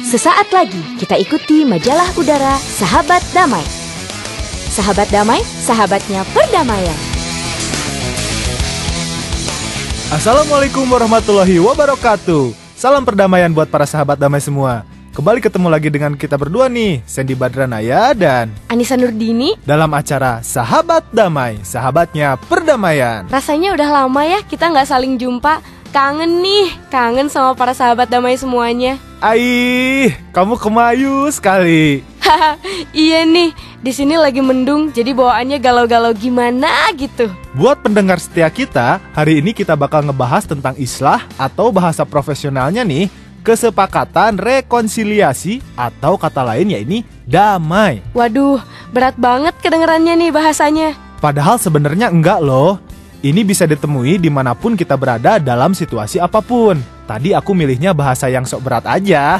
Sesaat lagi kita ikuti majalah udara Sahabat Damai. Sahabat Damai, sahabatnya perdamaian. Assalamualaikum warahmatullahi wabarakatuh. Salam perdamaian buat para sahabat damai semua. Kembali ketemu lagi dengan kita berdua nih, Sandy Badranaya dan Anissa Nurdini dalam acara Sahabat Damai, sahabatnya perdamaian. Rasanya udah lama ya kita nggak saling jumpa. Kangen nih, kangen sama para sahabat damai semuanya. Aih, kamu kemayu sekali. Haha, iya nih, di sini lagi mendung, jadi bawaannya galau-galau gimana gitu. Buat pendengar setia kita, hari ini kita bakal ngebahas tentang islah atau bahasa profesionalnya nih, kesepakatan rekonsiliasi atau kata lain yaitu damai. Waduh, berat banget kedengerannya nih bahasanya. Padahal sebenarnya enggak loh. Ini bisa ditemui dimanapun kita berada dalam situasi apapun. Tadi aku milihnya bahasa yang sok berat aja.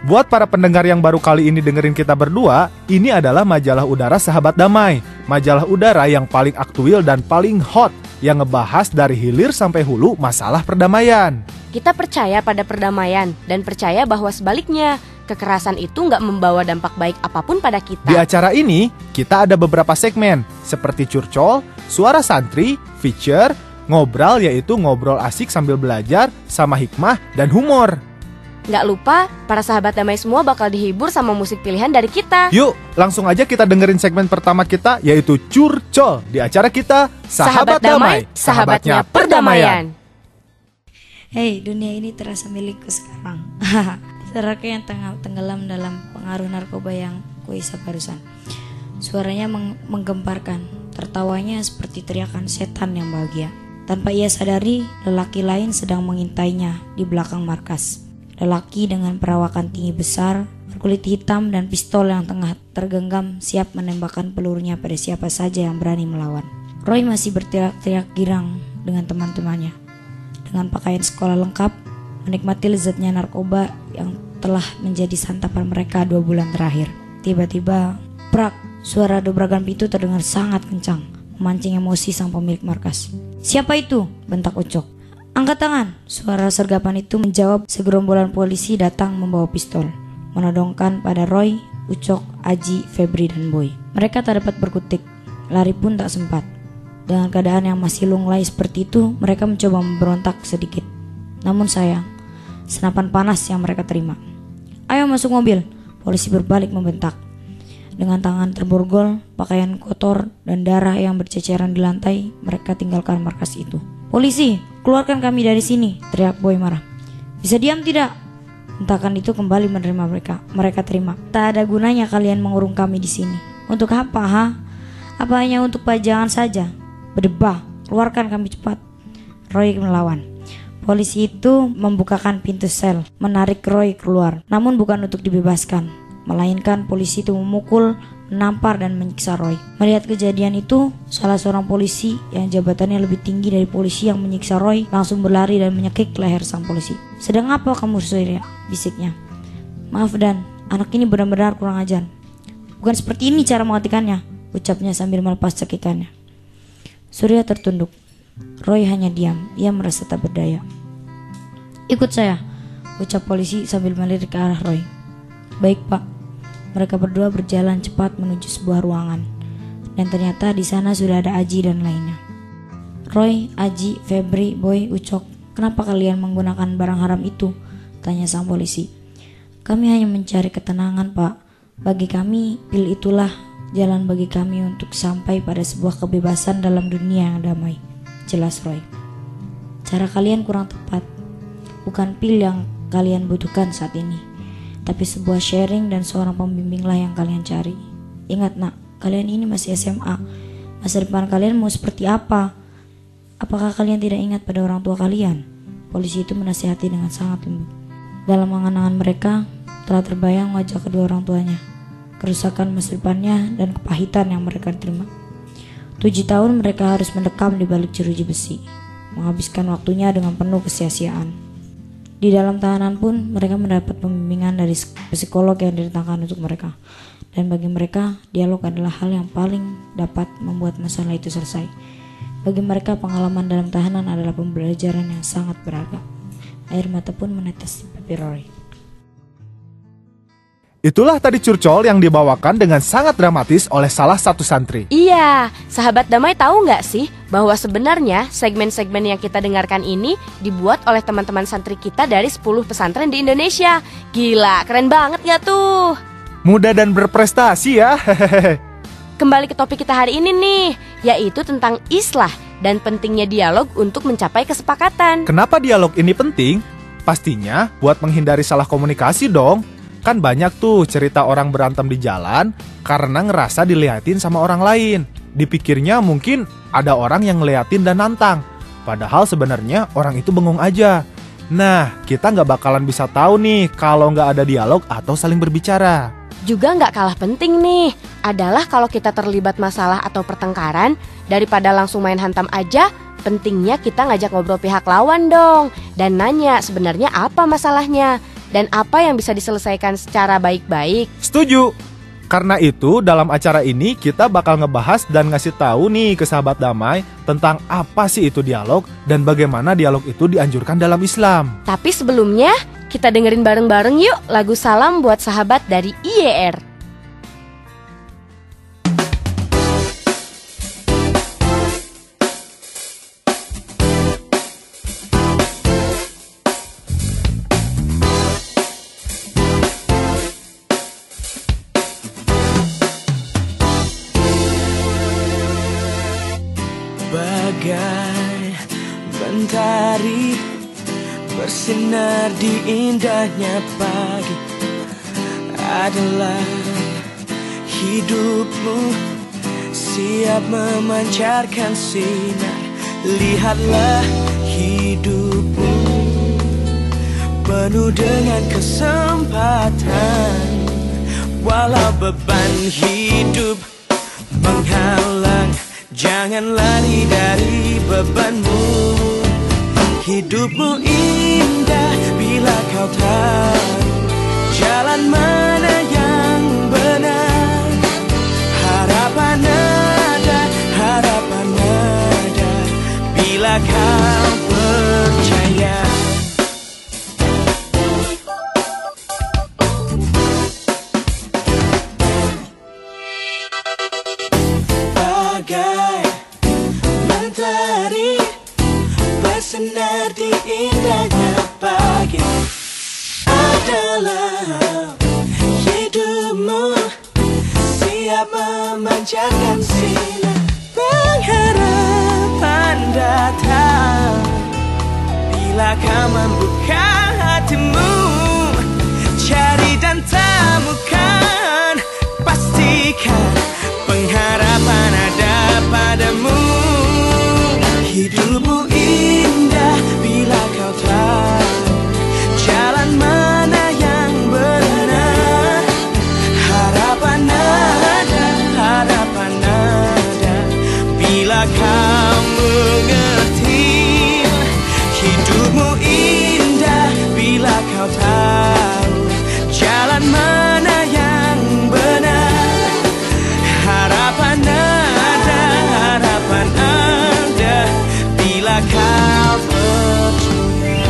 Buat para pendengar yang baru kali ini dengerin kita berdua, ini adalah majalah udara Sahabat Damai. Majalah udara yang paling aktual dan paling hot, yang ngebahas dari hilir sampai hulu masalah perdamaian. Kita percaya pada perdamaian dan percaya bahwa sebaliknya, kekerasan itu nggak membawa dampak baik apapun pada kita. Di acara ini, kita ada beberapa segmen, seperti curcol, suara santri, feature, ngobrol yaitu ngobrol asik sambil belajar, sama hikmah dan humor. Nggak lupa, para sahabat damai semua bakal dihibur sama musik pilihan dari kita. Yuk, langsung aja kita dengerin segmen pertama kita, yaitu curcol. Di acara kita, Sahabat Damai, sahabatnya perdamaian. Hei, dunia ini terasa milikku sekarang. Saudaraku yang tenggelam dalam pengaruh narkoba yang kuisap barusan. Suaranya menggemparkan, tertawanya seperti teriakan setan yang bahagia. Tanpa ia sadari, lelaki lain sedang mengintainya di belakang markas. Lelaki dengan perawakan tinggi besar, berkulit hitam dan pistol yang tengah tergenggam siap menembakkan pelurunya pada siapa saja yang berani melawan. Roy masih berteriak-teriak girang dengan teman-temannya. Dengan pakaian sekolah lengkap, menikmati lezatnya narkoba yang telah menjadi santapan mereka 2 bulan terakhir. Tiba-tiba, prak, suara dobrakan pintu terdengar sangat kencang, memancing emosi sang pemilik markas. "Siapa itu?" bentak Ucok. "Angkat tangan!" Suara sergapan itu menjawab. Segerombolan polisi datang membawa pistol, menodongkan pada Roy, Ucok, Aji, Febri, dan Boy. Mereka tak dapat berkutik, lari pun tak sempat. Dengan keadaan yang masih lunglai seperti itu, mereka mencoba memberontak sedikit. Namun sayang, senapan panas yang mereka terima. "Ayo masuk mobil!" Polisi berbalik membentak. Dengan tangan terborgol, pakaian kotor, dan darah yang berceceran di lantai, mereka tinggalkan markas itu. "Polisi, keluarkan kami dari sini!" teriak Boy marah. "Bisa diam tidak?" Hentakan itu kembali menerima mereka. Mereka terima. "Tak ada gunanya kalian mengurung kami di sini. Untuk apa, ha? Apa hanya untuk pajangan saja? Berdebah, keluarkan kami cepat!" Roy melawan. Polisi itu membukakan pintu sel, menarik Roy keluar. Namun bukan untuk dibebaskan, melainkan polisi itu memukul, menampar dan menyiksa Roy. Melihat kejadian itu, salah seorang polisi yang jabatannya lebih tinggi dari polisi yang menyiksa Roy langsung berlari dan menyekik leher sang polisi. "Sedang apa kamu, Surya?" bisiknya. "Maaf Dan, anak ini benar-benar kurang ajar. Bukan seperti ini cara menghentikannya," ucapnya sambil melepas cekikannya. Surya tertunduk. Roy hanya diam, ia merasa tak berdaya. "Ikut saya," ucap polisi sambil melirik ke arah Roy. "Baik Pak." Mereka berdua berjalan cepat menuju sebuah ruangan, dan ternyata di sana sudah ada Aji dan lainnya. "Roy, Aji, Febri, Boy, Ucok, kenapa kalian menggunakan barang haram itu?" tanya sang polisi. "Kami hanya mencari ketenangan, Pak. Bagi kami, pil itulah jalan bagi kami untuk sampai pada sebuah kebebasan dalam dunia yang damai," jelas Roy. "Cara kalian kurang tepat. Bukan pil yang kalian butuhkan saat ini, tapi sebuah sharing dan seorang pembimbinglah yang kalian cari. Ingat nak, kalian ini masih SMA. Masa depan kalian mau seperti apa? Apakah kalian tidak ingat pada orang tua kalian?" Polisi itu menasihati dengan sangat lembut. Dalam angan-angan mereka telah terbayang wajah kedua orang tuanya, kerusakan masa depannya dan kepahitan yang mereka terima. 7 tahun mereka harus mendekam di balik jeruji besi, menghabiskan waktunya dengan penuh kesia-siaan. Di dalam tahanan pun mereka mendapat pembimbingan dari psikolog yang didatangkan untuk mereka. Dan bagi mereka, dialog adalah hal yang paling dapat membuat masalah itu selesai. Bagi mereka pengalaman dalam tahanan adalah pembelajaran yang sangat beragam. Air mata pun menetes di pipi Rory. Itulah tadi curcol yang dibawakan dengan sangat dramatis oleh salah satu santri. Iya, sahabat damai tahu nggak sih bahwa sebenarnya segmen-segmen yang kita dengarkan ini dibuat oleh teman-teman santri kita dari 10 pesantren di Indonesia. Gila, keren banget nggak tuh? Muda dan berprestasi ya. Kembali ke topik kita hari ini nih, yaitu tentang islah dan pentingnya dialog untuk mencapai kesepakatan. Kenapa dialog ini penting? Pastinya buat menghindari salah komunikasi dong. Kan banyak tuh cerita orang berantem di jalan karena ngerasa diliatin sama orang lain. Dipikirnya mungkin ada orang yang ngeliatin dan nantang. Padahal sebenarnya orang itu bengong aja. Nah, kita nggak bakalan bisa tahu nih kalau nggak ada dialog atau saling berbicara. Juga nggak kalah penting nih, adalah kalau kita terlibat masalah atau pertengkaran, daripada langsung main hantam aja, pentingnya kita ngajak ngobrol pihak lawan dong. Dan nanya sebenarnya apa masalahnya, dan apa yang bisa diselesaikan secara baik-baik. Setuju. Karena itu dalam acara ini kita bakal ngebahas dan ngasih tahu nih ke sahabat damai tentang apa sih itu dialog dan bagaimana dialog itu dianjurkan dalam Islam. Tapi sebelumnya, kita dengerin bareng-bareng yuk lagu Salam Buat Sahabat dari IYR. Bagai mentari bersinar di indahnya pagi adalah hidupmu, siap memancarkan sinar. Lihatlah hidupmu penuh dengan kesempatan, walau beban hidup menghalang, jangan lari dari bebanmu. Hidupmu indah bila kau tahu jalan mana yang benar. Harapan ada bila kau percaya. Bagai mentari bersinar di indahnya pagi adalah hidupmu, siap memancarkan sinar. Pengharapan datang bila kau membuka hatimu, cari dan temukan, pastikan pengharapan ada padamu. Hidupmu indah bila kau tahu jalan mana yang benar. Harapan ada bila kau mengerti. Hidupmu indah bila kau tahu jalan mana yang benar. Harapan ada bila kau percaya.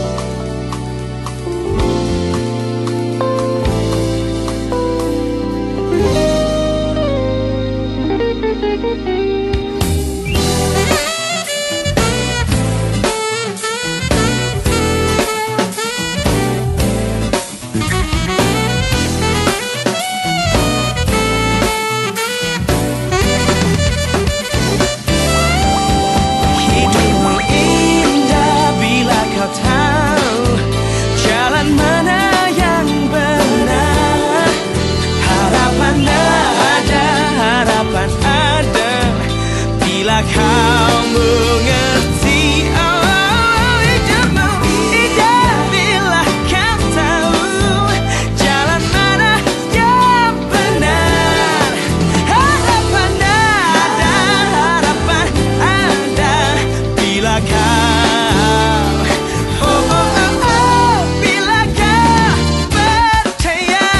Kau mengerti. Hidupmu indah bila kau tahu jalan mana yang benar. Harapan ada bila kau bila kau percaya.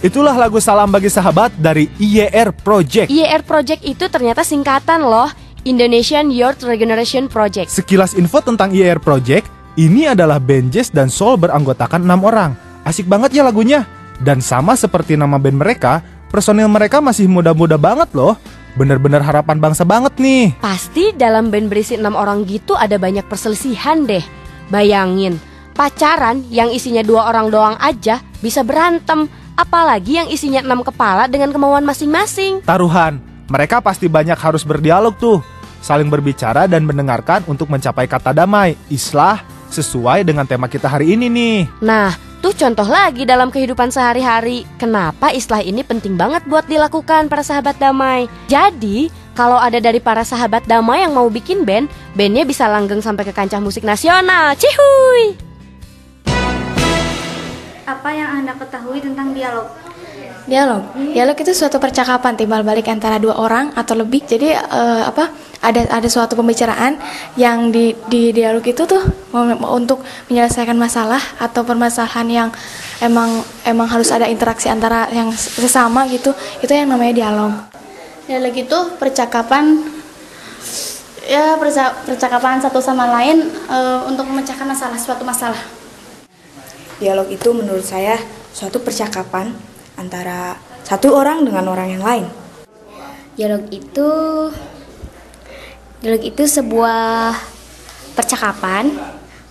Itulah lagu Salam Bagi Sahabat dari IYR Project. IYR Project itu ternyata singkatan loh, Indonesian Youth Regeneration Project. Sekilas info tentang IYR Project, ini adalah band jazz dan soul beranggotakan 6 orang. Asik banget ya lagunya. Dan sama seperti nama band mereka, personil mereka masih muda-muda banget loh. Bener-bener harapan bangsa banget nih. Pasti dalam band berisi 6 orang gitu ada banyak perselisihan deh. Bayangin, pacaran yang isinya 2 orang doang aja bisa berantem. Apalagi yang isinya 6 kepala dengan kemauan masing-masing. Taruhan, mereka pasti banyak harus berdialog tuh. Saling berbicara dan mendengarkan untuk mencapai kata damai, islah, sesuai dengan tema kita hari ini nih. Nah, tuh contoh lagi dalam kehidupan sehari-hari. Kenapa islah ini penting banget buat dilakukan para sahabat damai. Jadi, kalau ada dari para sahabat damai yang mau bikin band, bandnya bisa langgeng sampai ke kancah musik nasional. Cihuy! Apa yang Anda ketahui tentang dialog? Dialog itu suatu percakapan timbal balik antara 2 orang atau lebih. Jadi ada suatu pembicaraan yang di dialog itu tuh untuk menyelesaikan masalah atau permasalahan yang emang harus ada interaksi antara yang sesama gitu. Itu yang namanya dialog. Dialog itu percakapan percakapan satu sama lain untuk memecahkan suatu masalah. Dialog itu menurut saya suatu percakapan antara satu orang dengan orang yang lain. Dialog itu sebuah percakapan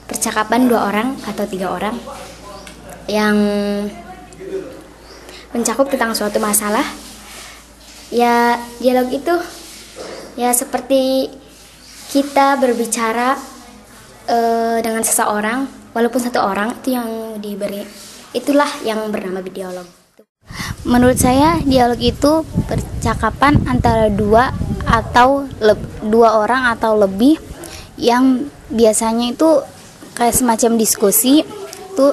2 orang atau 3 orang yang mencakup tentang suatu masalah. Ya, dialog itu ya seperti kita berbicara dengan seseorang, walaupun satu orang itu yang diberi. Itulah yang bernama dialog. Menurut saya dialog itu percakapan antara 2 orang atau lebih yang biasanya itu kayak semacam diskusi itu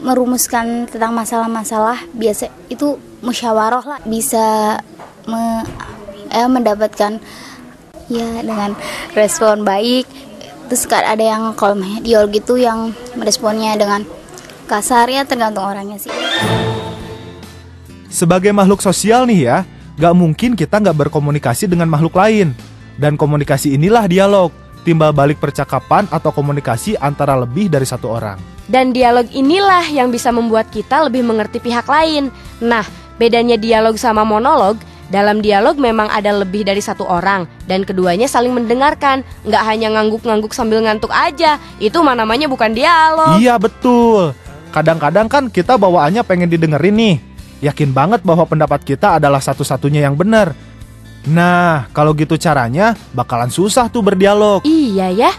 merumuskan tentang masalah-masalah. Biasa itu musyawarah lah, bisa mendapatkan ya dengan respon baik. Terus ada yang kalau dialog itu yang meresponnya dengan kasar, ya tergantung orangnya sih. Sebagai makhluk sosial nih ya, gak mungkin kita gak berkomunikasi dengan makhluk lain. Dan komunikasi inilah dialog, timbal balik percakapan atau komunikasi antara lebih dari 1 orang. Dan dialog inilah yang bisa membuat kita lebih mengerti pihak lain. Nah, bedanya dialog sama monolog, dalam dialog memang ada lebih dari 1 orang dan keduanya saling mendengarkan. Nggak hanya ngangguk-ngangguk sambil ngantuk aja. Itu namanya bukan dialog. Iya betul. Kadang-kadang kan kita bawaannya pengen didengerin nih. Yakin banget bahwa pendapat kita adalah satu-satunya yang benar. Nah, kalau gitu caranya bakalan susah tuh berdialog. Iya ya.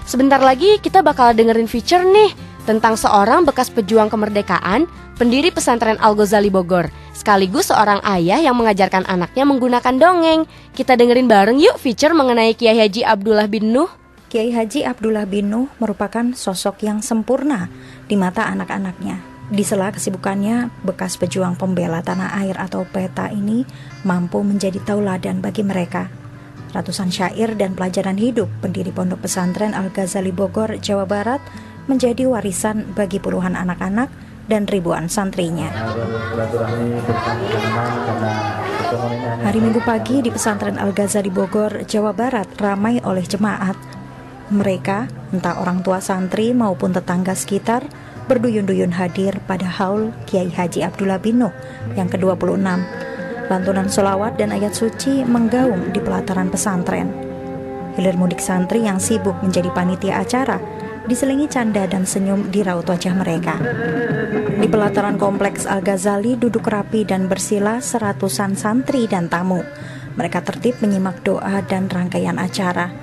Sebentar lagi kita bakal dengerin feature nih tentang seorang bekas pejuang kemerdekaan, pendiri pesantren Al-Ghazali Bogor, sekaligus seorang ayah yang mengajarkan anaknya menggunakan dongeng. Kita dengerin bareng yuk feature mengenai Kiai Haji Abdullah bin Nuh. Kiai Haji Abdullah bin Nuh merupakan sosok yang sempurna di mata anak-anaknya. Di sela kesibukannya, bekas pejuang pembela tanah air atau PETA ini mampu menjadi tauladan bagi mereka. Ratusan syair dan pelajaran hidup pendiri pondok pesantren Al-Ghazali Bogor, Jawa Barat menjadi warisan bagi puluhan anak-anak dan ribuan santrinya. Hari Minggu pagi di pesantren Al-Ghazali Bogor, Jawa Barat ramai oleh jemaat. Mereka, entah orang tua santri maupun tetangga sekitar, berduyun-duyun hadir pada haul Kiai Haji Abdullah bin Nuh yang ke-26. Lantunan sholawat dan ayat suci menggaung di pelataran pesantren. Hilir mudik santri yang sibuk menjadi panitia acara diselingi canda dan senyum di raut wajah mereka. Di pelataran kompleks Al-Ghazali duduk rapi dan bersila seratusan santri dan tamu. Mereka tertib menyimak doa dan rangkaian acara.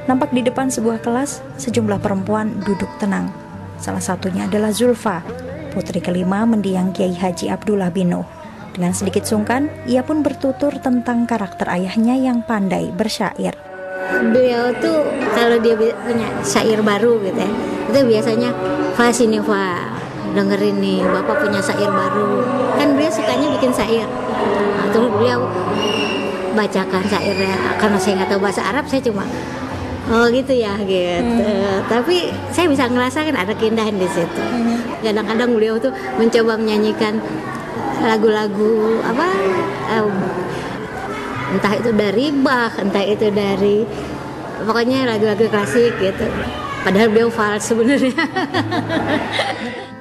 Nampak di depan sebuah kelas, sejumlah perempuan duduk tenang. Salah satunya adalah Zulfa, putri kelima mendiang Kiai Haji Abdullah bin Nuh. Dengan sedikit sungkan, ia pun bertutur tentang karakter ayahnya yang pandai bersyair. Beliau tuh kalau dia punya syair baru gitu ya, itu biasanya Fa sini Fa, dengerin nih Bapak punya syair baru. Kan beliau sukanya bikin syair. Terus beliau bacakan syairnya, karena saya nggak tahu bahasa Arab, saya cuma Oh gitu ya gitu. Tapi saya bisa ngerasakan ada keindahan di situ. Kadang-kadang beliau tuh mencoba menyanyikan lagu-lagu apa, entah itu dari Bach, entah itu dari pokoknya lagu-lagu klasik gitu. Padahal beliau fals sebenarnya.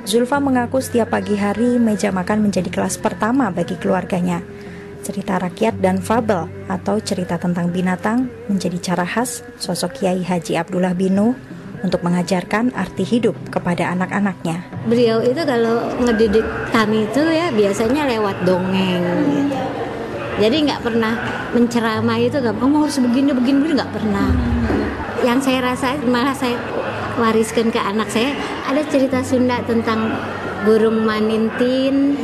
Zulfa mengaku setiap pagi hari meja makan menjadi kelas pertama bagi keluarganya. Cerita rakyat dan fabel atau cerita tentang binatang menjadi cara khas sosok Kiai Haji Abdullah bin Nuh untuk mengajarkan arti hidup kepada anak-anaknya. Beliau itu kalau ngedidik kami itu ya biasanya lewat dongeng gitu. Jadi nggak pernah menceramai itu, kamu harus begini nggak pernah. Yang saya rasa malah saya wariskan ke anak saya, ada cerita Sunda tentang burung manintin,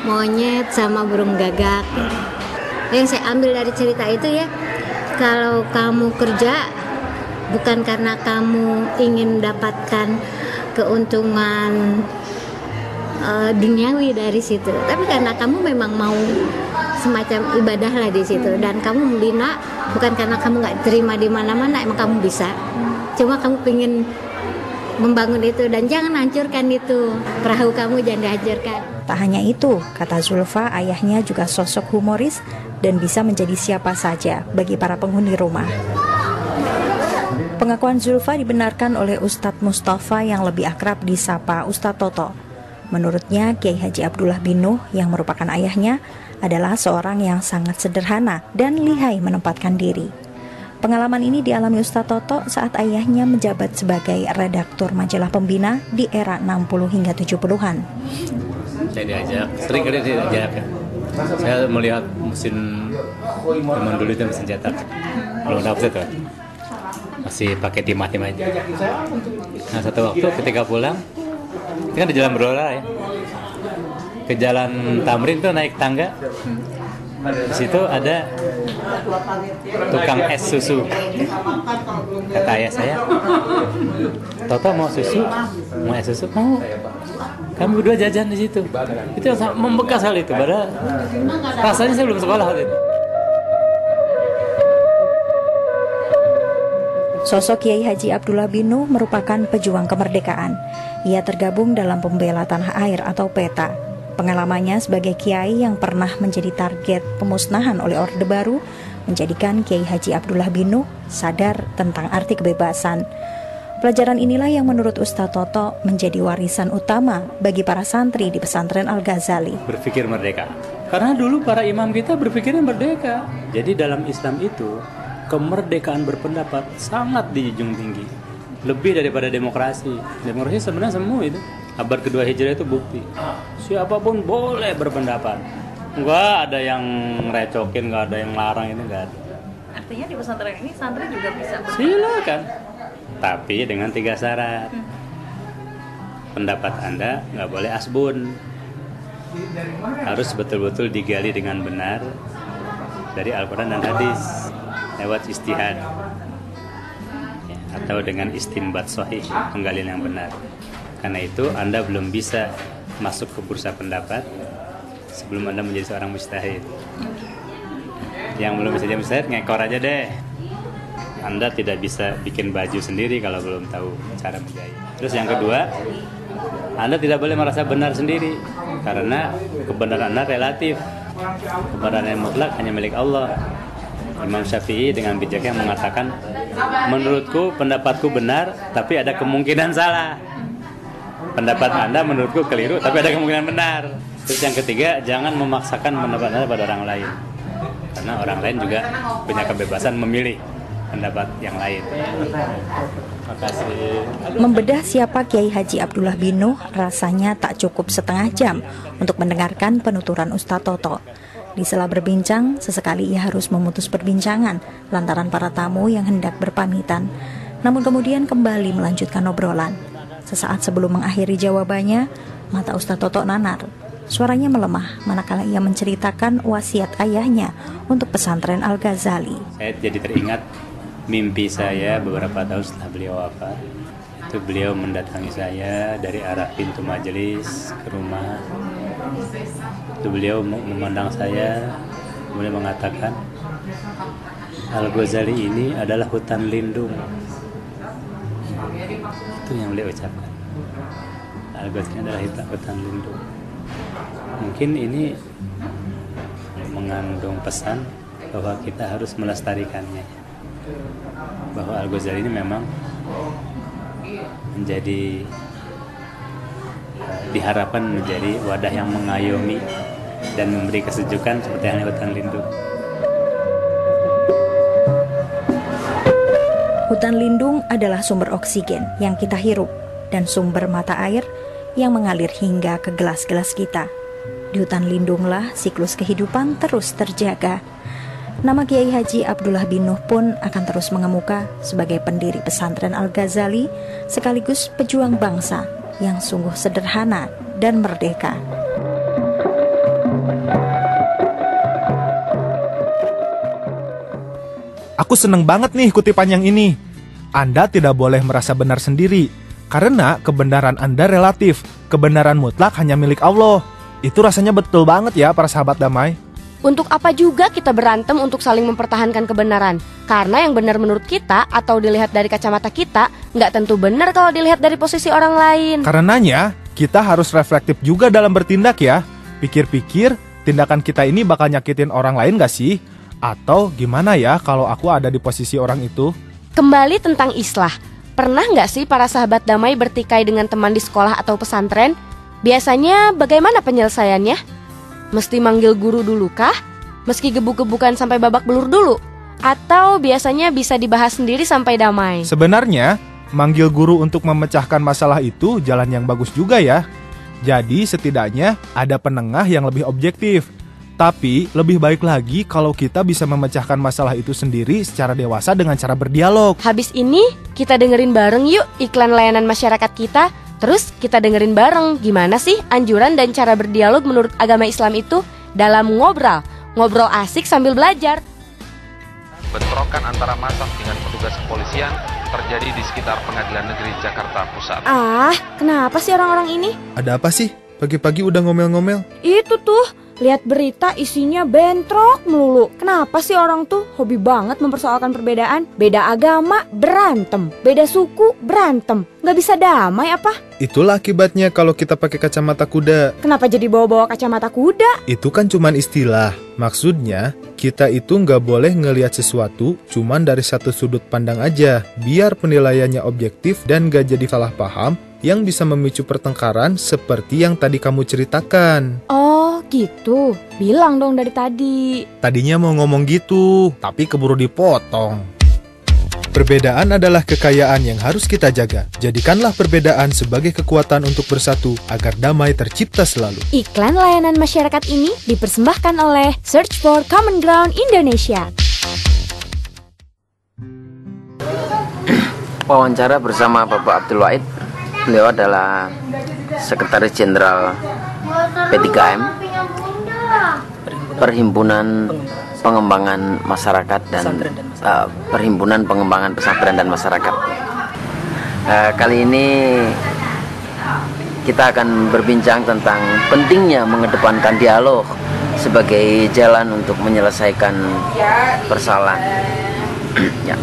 monyet sama burung gagak. Yang saya ambil dari cerita itu ya, kalau kamu kerja bukan karena kamu ingin mendapatkan keuntungan duniawi dari situ, tapi karena kamu memang mau semacam ibadah lah di situ, dan kamu membina bukan karena kamu nggak terima di mana-mana, emang kamu bisa, cuma kamu pengen membangun itu, dan jangan hancurkan itu, perahu kamu jangan dihancurkan. Tak hanya itu, kata Zulfa, ayahnya juga sosok humoris dan bisa menjadi siapa saja bagi para penghuni rumah. Pengakuan Zulfa dibenarkan oleh Ustadz Mustafa yang lebih akrab disapa Ustadz Toto. Menurutnya, Kiai Haji Abdullah bin Nuh yang merupakan ayahnya adalah seorang yang sangat sederhana dan lihai menempatkan diri. Pengalaman ini dialami Ustadz Toto saat ayahnya menjabat sebagai redaktur majalah Pembina di era 60 hingga 70-an. Saya diajak, sering kali diajak ya. Saya melihat mesin zaman dulu itu mesin cetak. Belum dapet itu, masih pakai timah-timah aja. Nah satu waktu ketika pulang, itu kan di jalan Berola ya, ke jalan Tamrin tuh naik tangga. Di situ ada tukang es susu. Kata ayah saya, Toto mau susu, mau es susu, mau. Kami berdua jajan di situ. Itu yang membekas hal itu. Padahal rasanya saya belum sekolah hal itu. Sosok Kiai Haji Abdullah bin Nuh merupakan pejuang kemerdekaan. Ia tergabung dalam Pembela Tanah Air atau PETA. Pengalamannya sebagai kiai yang pernah menjadi target pemusnahan oleh Orde Baru menjadikan Kiai Haji Abdullah bin Nuh sadar tentang arti kebebasan. Pelajaran inilah yang menurut Ustadz Toto menjadi warisan utama bagi para santri di pesantren Al-Ghazali. Berpikir merdeka. Karena dulu para imam kita berpikirnya merdeka. Jadi dalam Islam itu kemerdekaan berpendapat sangat dijunjung tinggi. Lebih daripada demokrasi. Demokrasi sebenarnya semua itu. Abad kedua Hijriah itu bukti. Siapapun boleh berpendapat. Enggak ada yang recokin, enggak ada yang larang, ini enggak ada. Artinya di pesantren ini santri juga bisa berpendapat. Silakan. Tapi dengan 3 syarat. Pendapat Anda enggak boleh asbun. Harus betul-betul digali dengan benar dari Al-Quran dan hadis lewat ijtihad. Atau dengan istinbat sahih, penggalian yang benar. Karena itu Anda belum bisa masuk ke bursa pendapat sebelum Anda menjadi seorang mujtahid. Yang belum bisa jadi mujtahid, ngekor aja deh. Anda tidak bisa bikin baju sendiri kalau belum tahu cara menjahit. Terus yang kedua, Anda tidak boleh merasa benar sendiri, karena kebenaran Anda relatif. Kebenaran yang mutlak hanya milik Allah. Imam Syafi'i dengan bijaknya mengatakan, menurutku pendapatku benar, tapi ada kemungkinan salah. Pendapat Anda menurutku keliru, tapi ada kemungkinan benar. Terus yang ketiga, jangan memaksakan pendapat Anda pada orang lain, karena orang lain juga punya kebebasan memilih pendapat yang lain. Makasih. Membedah siapa Kiai Haji Abdullah bin Nuh rasanya tak cukup setengah jam untuk mendengarkan penuturan Ustadz Toto. Di sela berbincang, sesekali ia harus memutus perbincangan lantaran para tamu yang hendak berpamitan. Namun kemudian kembali melanjutkan obrolan. Sesaat sebelum mengakhiri jawabannya, mata Ustadz Toto nanar. Suaranya melemah manakala ia menceritakan wasiat ayahnya untuk pesantren Al-Ghazali. Saya jadi teringat mimpi saya beberapa tahun setelah beliau wafat. Itu beliau mendatangi saya dari arah pintu majelis ke rumah. Itu beliau memandang saya, kemudian mengatakan, Al-Ghazali ini adalah hutan lindung. Itu yang beliau ucapkan. Al-Ghazali adalah hutan lindung. Mungkin ini mengandung pesan bahwa kita harus melestarikannya. Bahwa Al-Ghazali ini memang menjadi diharapkan menjadi wadah yang mengayomi dan memberi kesejukan seperti halnya hutan lindung. Hutan lindung adalah sumber oksigen yang kita hirup dan sumber mata air yang mengalir hingga ke gelas-gelas kita. Di hutan lindunglah siklus kehidupan terus terjaga. Nama Kiai Haji Abdullah bin Nuh pun akan terus mengemuka sebagai pendiri pesantren Al-Ghazali sekaligus pejuang bangsa yang sungguh sederhana dan merdeka. Aku seneng banget nih kutipan yang ini. Anda tidak boleh merasa benar sendiri, karena kebenaran Anda relatif. Kebenaran mutlak hanya milik Allah. Itu rasanya betul banget ya para sahabat damai. Untuk apa juga kita berantem untuk saling mempertahankan kebenaran? Karena yang benar menurut kita atau dilihat dari kacamata kita nggak tentu benar kalau dilihat dari posisi orang lain. Karenanya, kita harus reflektif juga dalam bertindak ya. Pikir-pikir, tindakan kita ini bakal nyakitin orang lain gak sih? Atau gimana ya kalau aku ada di posisi orang itu? Kembali tentang islah. Pernah nggak sih para sahabat damai bertikai dengan teman di sekolah atau pesantren? Biasanya bagaimana penyelesaiannya? Mesti manggil guru dulu kah? Meski gebuk-gebukan sampai babak belur dulu? Atau biasanya bisa dibahas sendiri sampai damai? Sebenarnya, manggil guru untuk memecahkan masalah itu jalan yang bagus juga ya. Jadi setidaknya ada penengah yang lebih objektif. Tapi lebih baik lagi kalau kita bisa memecahkan masalah itu sendiri secara dewasa dengan cara berdialog. Habis ini kita dengerin bareng yuk iklan layanan masyarakat kita. Terus kita dengerin bareng gimana sih anjuran dan cara berdialog menurut agama Islam itu dalam ngobrol asik sambil belajar. Bentrokan antara massa dengan petugas kepolisian terjadi di sekitar Pengadilan Negeri Jakarta Pusat. Ah, kenapa sih orang-orang ini? Ada apa sih? Pagi-pagi udah ngomel-ngomel. Itu tuh, lihat berita isinya bentrok melulu. Kenapa sih orang tuh hobi banget mempersoalkan perbedaan? Beda agama, berantem. Beda suku, berantem. Nggak bisa damai apa? Itulah akibatnya kalau kita pakai kacamata kuda. Kenapa jadi bawa-bawa kacamata kuda? Itu kan cuman istilah. Maksudnya, kita itu nggak boleh ngelihat sesuatu cuman dari satu sudut pandang aja. Biar penilaiannya objektif dan nggak jadi salah paham yang bisa memicu pertengkaran seperti yang tadi kamu ceritakan. Oh gitu, bilang dong dari tadi. Tadinya mau ngomong gitu, tapi keburu dipotong. Perbedaan adalah kekayaan yang harus kita jaga. Jadikanlah perbedaan sebagai kekuatan untuk bersatu agar damai tercipta selalu. Iklan layanan masyarakat ini dipersembahkan oleh Search for Common Ground Indonesia. Wawancara bersama Bapak Abdul Wahid. Beliau adalah Sekretaris Jenderal P3M, Perhimpunan Pengembangan Masyarakat dan Perhimpunan Pengembangan Pesantren dan Masyarakat. Kali ini kita akan berbincang tentang pentingnya mengedepankan dialog sebagai jalan untuk menyelesaikan persoalan. Ya.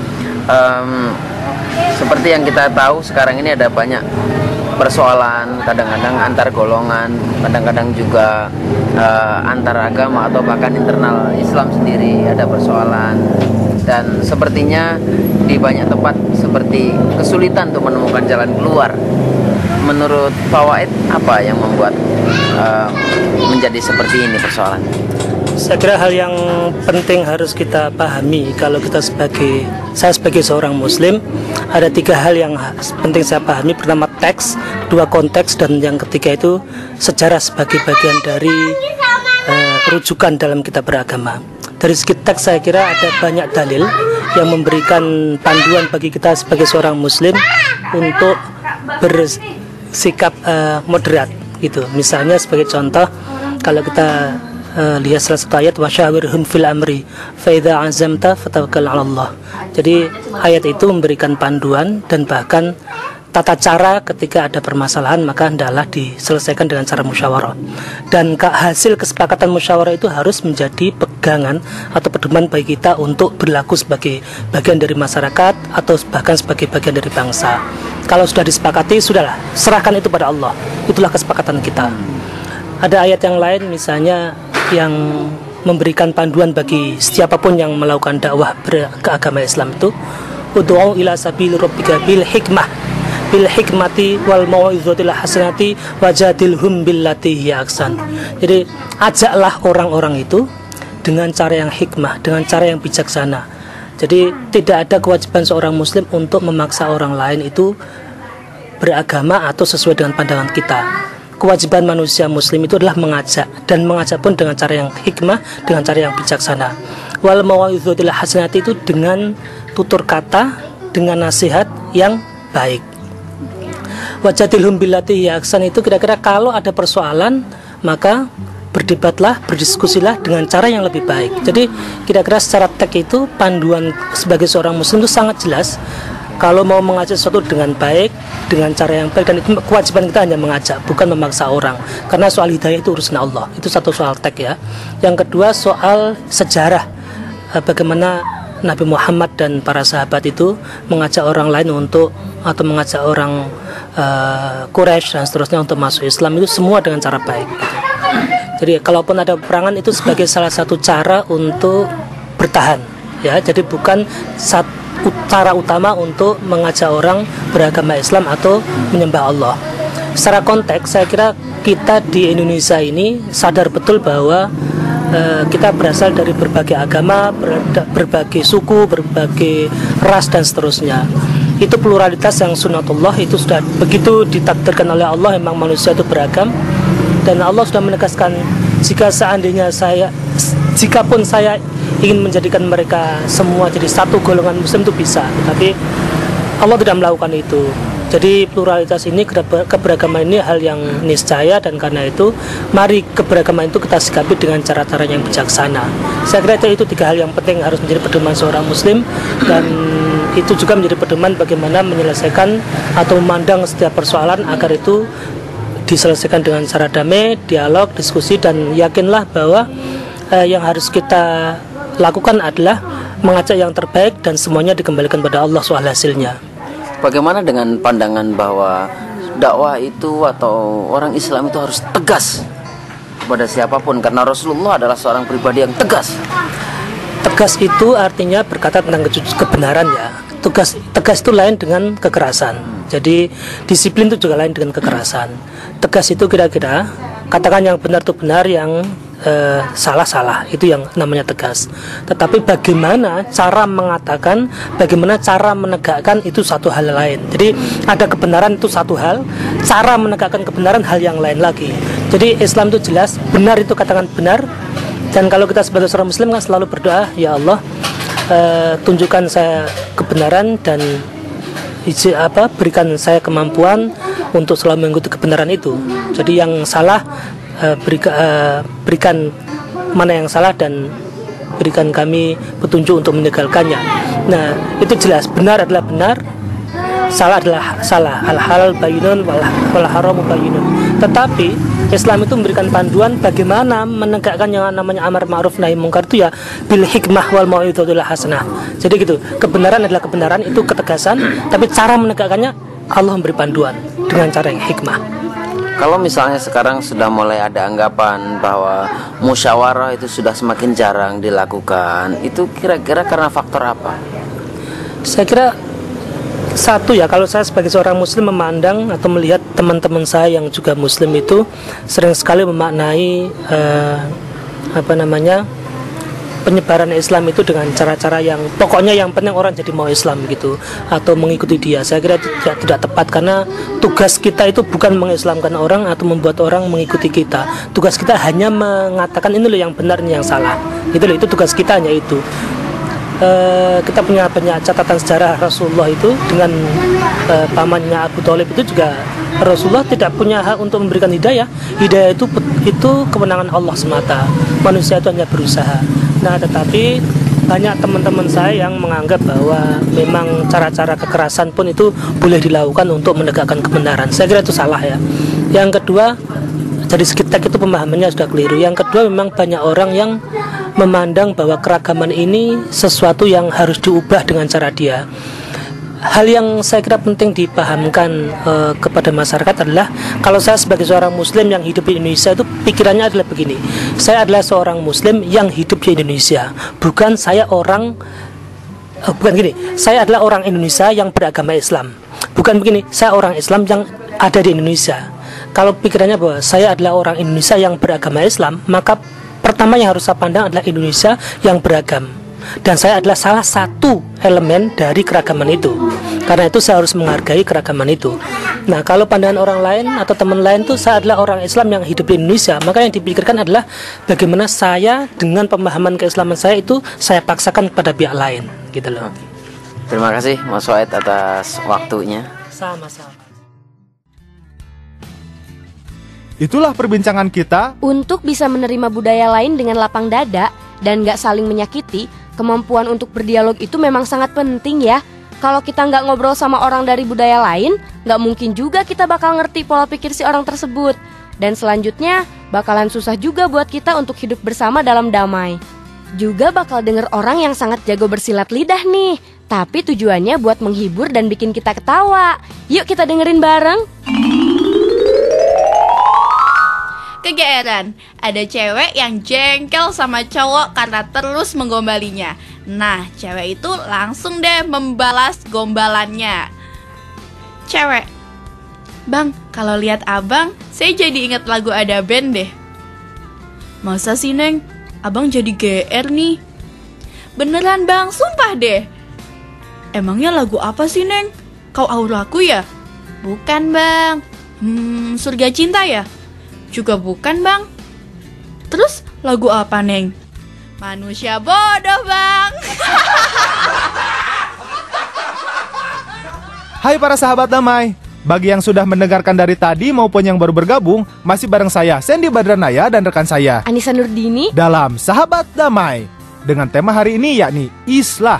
Seperti yang kita tahu sekarang ini ada banyak persoalan, kadang-kadang antar golongan, kadang-kadang juga antar agama atau bahkan internal Islam sendiri ada persoalan. Dan sepertinya di banyak tempat seperti kesulitan untuk menemukan jalan keluar. Menurut Pak Wahid, apa yang membuat menjadi seperti ini persoalan? Saya kira hal yang penting harus kita pahami kalau saya sebagai seorang Muslim, ada 3 hal yang penting saya pahami. Pertama teks, 2 konteks, dan yang ketiga itu sejarah sebagai bagian dari rujukan dalam kita beragama. Dari segi teks saya kira ada banyak dalil yang memberikan panduan bagi kita sebagai seorang Muslim untuk bersikap moderat gitu. Misalnya sebagai contoh, kalau kita lihat salah satu ayat wasyawirhum fil amri fa idza azamta fatawakkal 'ala Allah. Jadi ayat itu memberikan panduan dan bahkan tata cara ketika ada permasalahan maka hendaklah diselesaikan dengan cara musyawarah. Dan hasil kesepakatan musyawarah itu harus menjadi pegangan atau pedoman bagi kita untuk berlaku sebagai bagian dari masyarakat atau bahkan sebagai bagian dari bangsa. Kalau sudah disepakati, sudahlah, serahkan itu pada Allah. Itulah kesepakatan kita. Ada ayat yang lain misalnya yang memberikan panduan bagi siapapun yang melakukan dakwah ke agama Islam itu, ud'u ila sabili rabbika bil hikmati wal mau'izatil hasanati wajadilhum billati hiya ahsan. Jadi ajaklah orang-orang itu dengan cara yang hikmah, dengan cara yang bijaksana. Jadi tidak ada kewajiban seorang muslim untuk memaksa orang lain itu beragama atau sesuai dengan pandangan kita. Kewajiban manusia muslim itu adalah mengajak, dan mengajak pun dengan cara yang hikmah, dengan cara yang bijaksana. Wal mau'izatil hasanati itu dengan tutur kata, dengan nasihat yang baik. Wajadilhum billati hiya ahsan itu kira-kira kalau ada persoalan maka berdebatlah, berdiskusilah dengan cara yang lebih baik. Jadi kira-kira secara teks itu panduan sebagai seorang muslim itu sangat jelas. Kalau mau mengajak sesuatu dengan baik, dengan cara yang baik, dan itu kewajiban kita hanya mengajak, bukan memaksa orang. Karena soal hidayah itu urusan Allah. Itu satu soal teks ya. Yang kedua soal sejarah, bagaimana Nabi Muhammad dan para sahabat itu mengajak orang lain untuk, atau mengajak orang Quraisy dan seterusnya untuk masuk Islam, itu semua dengan cara baik gitu. Jadi kalaupun ada peperangan itu sebagai salah satu cara untuk bertahan ya. Jadi bukan cara utama untuk mengajak orang beragama Islam atau menyembah Allah. Secara konteks saya kira kita di Indonesia ini sadar betul bahwa kita berasal dari berbagai agama, berbagai suku, berbagai ras dan seterusnya. Itu pluralitas yang sunatullah, itu sudah begitu ditakdirkan oleh Allah. Memang manusia itu beragam, dan Allah sudah menegaskan jikapun saya ingin menjadikan mereka semua jadi satu golongan muslim itu bisa, tapi Allah tidak melakukan itu. Jadi pluralitas ini, keberagaman ini hal yang niscaya, dan karena itu mari keberagaman itu kita sikapi dengan cara-cara yang bijaksana. Saya kira itu tiga hal yang penting harus menjadi pedoman seorang muslim, dan itu juga menjadi pedoman bagaimana menyelesaikan atau memandang setiap persoalan agar itu diselesaikan dengan cara damai, dialog, diskusi, dan yakinlah bahwa yang harus kita lakukan adalah mengajak yang terbaik dan semuanya dikembalikan pada Allah soal hasilnya. Bagaimana dengan pandangan bahwa dakwah itu atau orang Islam itu harus tegas kepada siapapun, karena Rasulullah adalah seorang pribadi yang tegas. Tegas itu artinya berkata tentang kebenaran ya. Tegas itu lain dengan kekerasan. Jadi disiplin itu juga lain dengan kekerasan. Tegas itu kira-kira katakan yang benar itu benar, yang salah-salah, itu yang namanya tegas. Tetapi bagaimana cara mengatakan, bagaimana cara menegakkan, itu satu hal lain. Jadi ada kebenaran itu satu hal, cara menegakkan kebenaran hal yang lain lagi. Jadi Islam itu jelas, benar itu katakan benar. Dan kalau kita sebagai seorang muslim kan selalu berdoa, ya Allah, tunjukkan saya kebenaran dan berikan saya kemampuan untuk selalu mengikuti kebenaran itu. Jadi yang salah berikan mana yang salah, dan berikan kami petunjuk untuk meninggalkannya. Nah, itu jelas, benar adalah benar, salah adalah salah. Al-halal bayyinun wal haramu bayyinun. Tetapi Islam itu memberikan panduan bagaimana menegakkan yang namanya amar ma'ruf nahi munkar itu ya bil hikmah wal mau'izatil hasanah. Jadi gitu, kebenaran adalah kebenaran, itu ketegasan, tapi cara menegakkannya Allah memberi panduan dengan cara yang hikmah. Kalau misalnya sekarang sudah mulai ada anggapan bahwa musyawarah itu sudah semakin jarang dilakukan, itu kira-kira karena faktor apa? Saya kira satu ya, kalau saya sebagai seorang muslim memandang atau melihat teman-teman saya yang juga muslim itu sering sekali memaknai penyebaran Islam itu dengan cara-cara yang pokoknya yang penting orang jadi mau Islam gitu atau mengikuti dia. Saya kira itu tidak tepat, karena tugas kita itu bukan mengislamkan orang atau membuat orang mengikuti kita. Tugas kita hanya mengatakan ini loh yang benar, ini yang salah. Itu tugas kita, hanya itu. Kita punya banyak catatan sejarah Rasulullah itu dengan pamannya Abu Thalib itu juga. Rasulullah tidak punya hak untuk memberikan hidayah. Hidayah itu kewenangan Allah semata. Manusia itu hanya berusaha. Nah, tetapi banyak teman-teman saya yang menganggap bahwa memang cara-cara kekerasan pun itu boleh dilakukan untuk menegakkan kebenaran. Saya kira itu salah ya. Yang kedua, dari segi teks itu pemahamannya sudah keliru. Yang kedua, memang banyak orang yang memandang bahwa keragaman ini sesuatu yang harus diubah dengan cara dia. Hal yang saya kira penting dipahamkan kepada masyarakat adalah, kalau saya sebagai seorang muslim yang hidup di Indonesia itu pikirannya adalah begini, saya adalah seorang muslim yang hidup di Indonesia, bukan saya adalah orang Indonesia yang beragama Islam, bukan begini, saya orang Islam yang ada di Indonesia. Kalau pikirannya bahwa saya adalah orang Indonesia yang beragama Islam, maka pertama yang harus saya pandang adalah Indonesia yang beragam. Dan saya adalah salah satu elemen dari keragaman itu. Karena itu saya harus menghargai keragaman itu. Nah, kalau pandangan orang lain atau teman lain tuh saya adalah orang Islam yang hidup di Indonesia, maka yang dipikirkan adalah bagaimana saya dengan pemahaman keislaman saya itu saya paksakan kepada pihak lain, gitu loh. Terima kasih Mas Waid atas waktunya. Sama-sama. Itulah perbincangan kita. Untuk bisa menerima budaya lain dengan lapang dada dan gak saling menyakiti, kemampuan untuk berdialog itu memang sangat penting ya. Kalau kita nggak ngobrol sama orang dari budaya lain, nggak mungkin juga kita bakal ngerti pola pikir si orang tersebut. Dan selanjutnya, bakalan susah juga buat kita untuk hidup bersama dalam damai. Juga bakal denger orang yang sangat jago bersilat lidah nih, tapi tujuannya buat menghibur dan bikin kita ketawa. Yuk kita dengerin bareng. Kegeeran, ada cewek yang jengkel sama cowok karena terus menggombalinya. Nah, cewek itu langsung deh membalas gombalannya. Cewek, bang, kalau lihat abang, saya jadi ingat lagu Ada Band deh. Masa sih, Neng? Abang jadi GR nih. Beneran, bang, sumpah deh. Emangnya lagu apa sih, Neng? Kau auraku ya? Bukan, bang. Surga Cinta ya? Juga bukan, bang. Terus lagu apa, Neng? Manusia bodoh, bang. Hai para sahabat damai, bagi yang sudah mendengarkan dari tadi maupun yang baru bergabung, masih bareng saya Sandy Badranaya dan rekan saya Anissa Nurdini dalam Sahabat Damai dengan tema hari ini yakni Islah.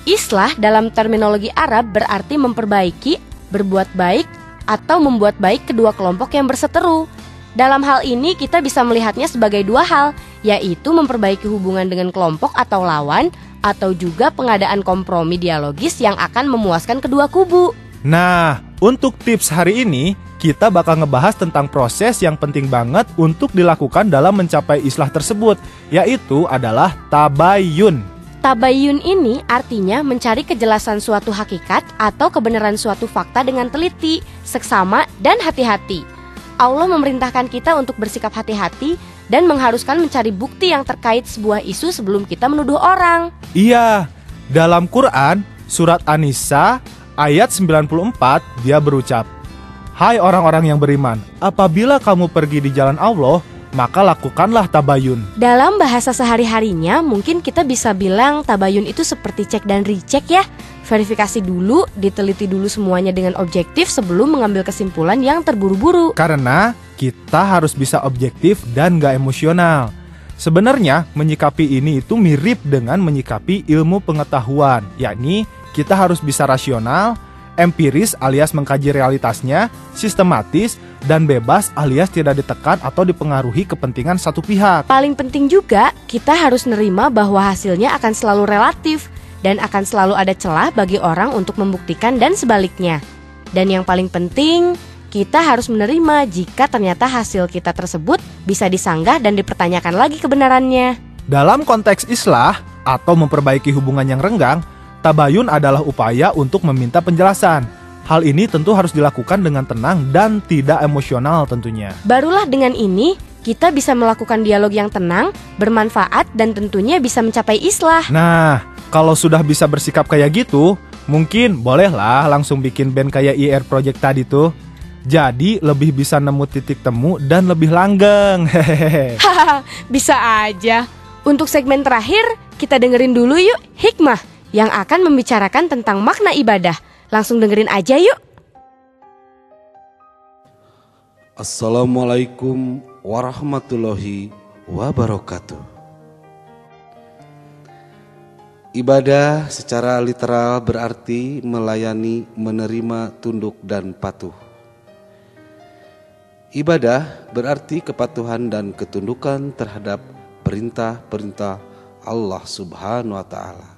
Islah dalam terminologi Arab berarti memperbaiki, berbuat baik, atau membuat baik kedua kelompok yang berseteru. Dalam hal ini kita bisa melihatnya sebagai dua hal, yaitu memperbaiki hubungan dengan kelompok atau lawan, atau juga pengadaan kompromi dialogis yang akan memuaskan kedua kubu. Nah, untuk tips hari ini, kita bakal ngebahas tentang proses yang penting banget untuk dilakukan dalam mencapai islah tersebut, yaitu adalah tabayun. Tabayun ini artinya mencari kejelasan suatu hakikat atau kebenaran suatu fakta dengan teliti, seksama, dan hati-hati. Allah memerintahkan kita untuk bersikap hati-hati dan mengharuskan mencari bukti yang terkait sebuah isu sebelum kita menuduh orang. Iya, dalam Quran, surat An-Nisa, ayat 94, dia berucap, "Hai orang-orang yang beriman, apabila kamu pergi di jalan Allah, maka lakukanlah tabayun." Dalam bahasa sehari-harinya, mungkin kita bisa bilang tabayun itu seperti cek dan recheck ya. Verifikasi dulu, diteliti dulu semuanya dengan objektif sebelum mengambil kesimpulan yang terburu-buru. Karena kita harus bisa objektif dan gak emosional. Sebenarnya menyikapi ini itu mirip dengan menyikapi ilmu pengetahuan, yakni kita harus bisa rasional, empiris alias mengkaji realitasnya, sistematis, dan bebas alias tidak ditekan atau dipengaruhi kepentingan satu pihak. Paling penting juga, kita harus nerima bahwa hasilnya akan selalu relatif dan akan selalu ada celah bagi orang untuk membuktikan dan sebaliknya. Dan yang paling penting, kita harus menerima jika ternyata hasil kita tersebut bisa disanggah dan dipertanyakan lagi kebenarannya. Dalam konteks islah atau memperbaiki hubungan yang renggang, tabayun adalah upaya untuk meminta penjelasan. Hal ini tentu harus dilakukan dengan tenang dan tidak emosional tentunya. Barulah dengan ini, kita bisa melakukan dialog yang tenang, bermanfaat, dan tentunya bisa mencapai islah. Nah, kalau sudah bisa bersikap kayak gitu, mungkin bolehlah langsung bikin band kayak IR Project tadi tuh. Jadi lebih bisa nemu titik temu dan lebih langgeng. Hahaha, bisa aja. Untuk segmen terakhir, kita dengerin dulu yuk hikmah yang akan membicarakan tentang makna ibadah. Langsung dengerin aja yuk. Assalamualaikum warahmatullahi wabarakatuh. Ibadah secara literal berarti melayani, menerima, tunduk, dan patuh. Ibadah berarti kepatuhan dan ketundukan terhadap perintah-perintah Allah Subhanahu wa Ta'ala.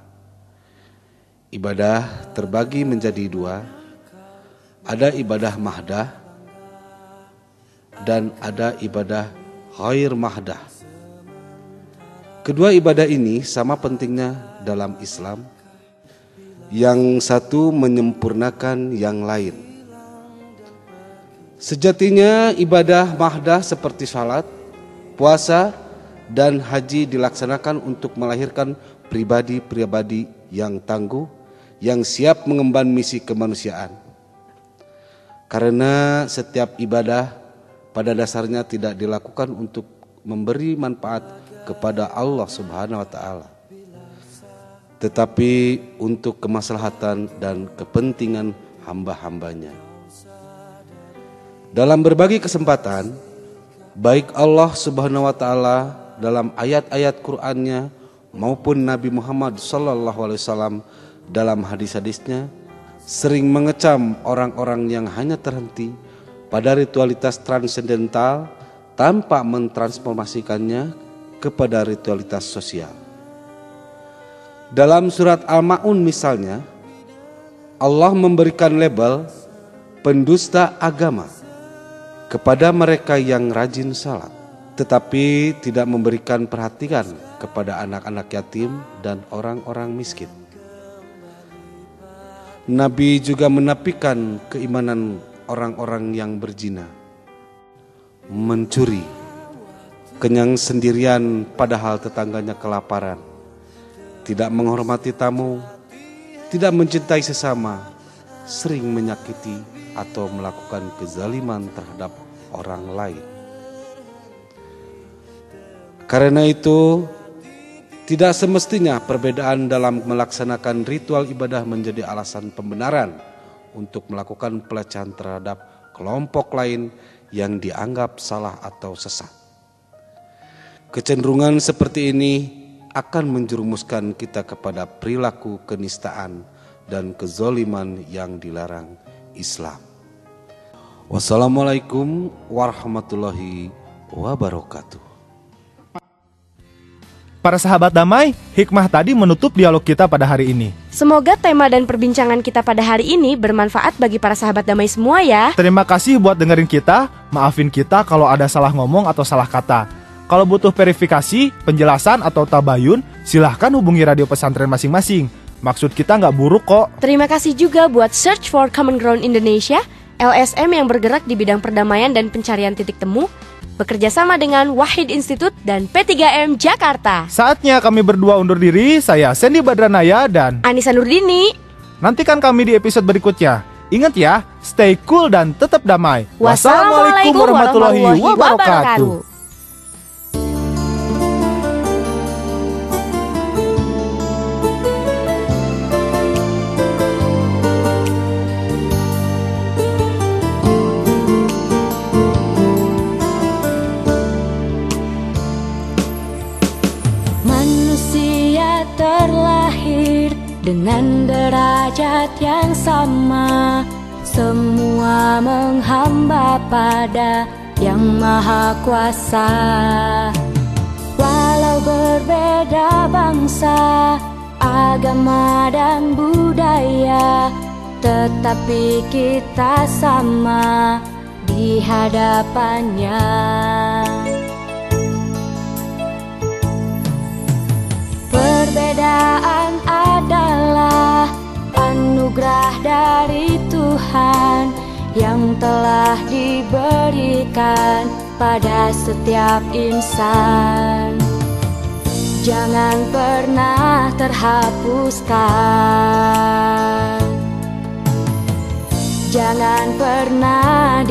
Ibadah terbagi menjadi dua, ada ibadah mahdah dan ada ibadah ghair mahdah. Kedua ibadah ini sama pentingnya dalam Islam. Yang satu menyempurnakan yang lain. Sejatinya ibadah mahdah seperti salat, puasa, dan haji dilaksanakan untuk melahirkan pribadi-pribadi yang tangguh, yang siap mengemban misi kemanusiaan. Karena setiap ibadah pada dasarnya tidak dilakukan untuk memberi manfaat kepada Allah Subhanahu wa Ta'ala, tetapi untuk kemaslahatan dan kepentingan hamba-hambanya. Dalam berbagai kesempatan, baik Allah Subhanahu wa Ta'ala dalam ayat-ayat Qur'annya maupun Nabi Muhammad SAW dalam hadis-hadisnya sering mengecam orang-orang yang hanya terhenti pada ritualitas transendental tanpa mentransformasikannya kepada ritualitas sosial. Dalam surat Al-Ma'un misalnya, Allah memberikan label pendusta agama kepada mereka yang rajin salat, tetapi tidak memberikan perhatian kepada anak-anak yatim dan orang-orang miskin. Nabi juga menafikan keimanan orang-orang yang berzina, mencuri, kenyang sendirian padahal tetangganya kelaparan, tidak menghormati tamu, tidak mencintai sesama, sering menyakiti atau melakukan kezaliman terhadap orang lain. Karena itu, tidak semestinya perbedaan dalam melaksanakan ritual ibadah menjadi alasan pembenaran untuk melakukan pelecehan terhadap kelompok lain yang dianggap salah atau sesat. Kecenderungan seperti ini akan menjerumuskan kita kepada perilaku kenistaan dan kezoliman yang dilarang Islam. Wassalamualaikum warahmatullahi wabarakatuh. Para sahabat damai, hikmah tadi menutup dialog kita pada hari ini. Semoga tema dan perbincangan kita pada hari ini bermanfaat bagi para sahabat damai semua ya. Terima kasih buat dengerin kita. Maafin kita kalau ada salah ngomong atau salah kata. Kalau butuh verifikasi, penjelasan atau tabayun, silahkan hubungi radio pesantren masing-masing. Maksud kita nggak buruk kok. Terima kasih juga buat Search for Common Ground Indonesia, LSM yang bergerak di bidang perdamaian dan pencarian titik temu, bekerja sama dengan Wahid Institute dan P3M Jakarta. Saatnya kami berdua undur diri. Saya Sandy Badranaya dan Anissa Nurdini. Nantikan kami di episode berikutnya. Ingat ya, stay cool dan tetap damai. Wassalamualaikum warahmatullahi wabarakatuh. Dengan derajat yang sama, semua menghamba pada Yang Maha Kuasa. Walau berbeda bangsa, agama dan budaya, tetapi kita sama di hadapannya. Perbedaan adalah anugerah dari Tuhan yang telah diberikan pada setiap insan. Jangan pernah terhapuskan, jangan pernah